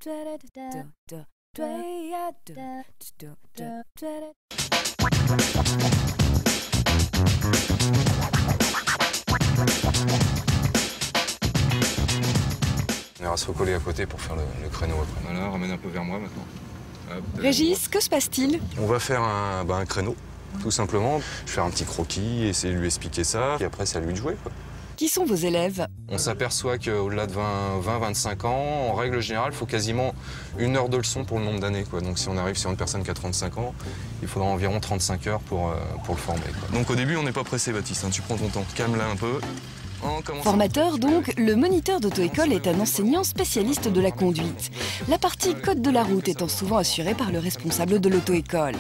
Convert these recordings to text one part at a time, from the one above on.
On ira se recoller à côté pour faire le créneau après. Voilà, ramène un peu vers moi maintenant. Hop, Régis, que se passe-t-il? on va faire un créneau, tout simplement. Faire un petit croquis, essayer de lui expliquer ça, et après c'est à lui de jouer, quoi. Qui sont vos élèves? On s'aperçoit qu'au-delà de 20-25 ans, en règle générale, il faut quasiment 1 heure de leçon pour le nombre d'années, quoi. Donc si on arrive sur une personne qui a 35 ans, il faudra environ 35 heures pour le former, quoi. Donc au début, on n'est pas pressé, Baptiste, hein. Tu prends ton temps, calme-la un peu. Formateur donc, le moniteur d'auto-école est un enseignant spécialiste de la conduite. La partie code de la route étant souvent assurée par le responsable de l'auto-école.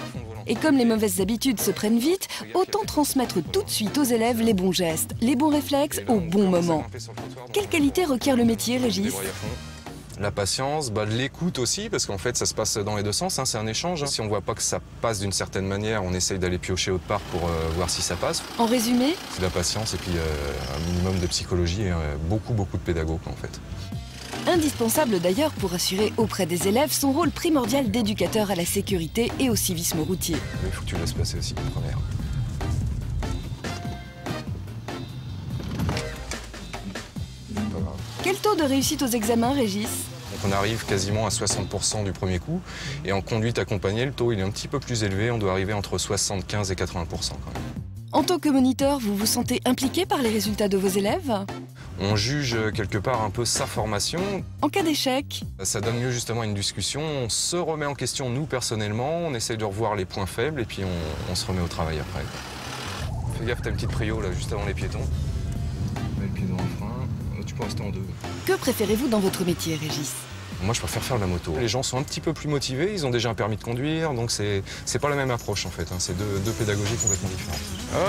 Et comme les mauvaises habitudes se prennent vite, autant transmettre tout de suite aux élèves les bons gestes, les bons réflexes au bon moment. Quelle qualité requiert le métier, Régis? La patience, l'écoute aussi, parce qu'en fait ça se passe dans les deux sens, hein, c'est un échange. Si on voit pas que ça passe d'une certaine manière, on essaye d'aller piocher autre part pour voir si ça passe. En résumé? C'est la patience et puis un minimum de psychologie et beaucoup de pédagogues en fait. Indispensable d'ailleurs pour assurer auprès des élèves son rôle primordial d'éducateur à la sécurité et au civisme routier. Il faut que tu laisses passer aussi la première. Pas grave. Quel taux de réussite aux examens, Régis? Donc on arrive quasiment à 60% du premier coup. Et en conduite accompagnée, le taux il est un petit peu plus élevé. On doit arriver entre 75 et 80% quand même. En tant que moniteur, vous vous sentez impliqué par les résultats de vos élèves? On juge quelque part un peu sa formation. En cas d'échec? Ça donne lieu justement à une discussion. On se remet en question nous personnellement. On essaye de revoir les points faibles et puis on se remet au travail après. Fais gaffe, t'as une petite prio là, juste avant les piétons. Mets le pied dans le frein. Tu peux rester en deux. Que préférez-vous dans votre métier, Régis? Moi, je préfère faire de la moto. Les gens sont un petit peu plus motivés, ils ont déjà un permis de conduire, donc c'est pas la même approche en fait, hein. C'est deux pédagogies complètement différentes.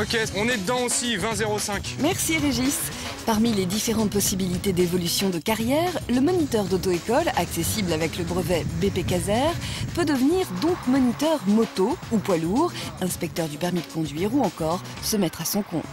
Ok, on est dedans aussi, 20,05. Merci Régis. Parmi les différentes possibilités d'évolution de carrière, le moniteur d'auto-école, accessible avec le brevet BP Caser, peut devenir donc moniteur moto ou poids lourd, inspecteur du permis de conduire ou encore se mettre à son compte.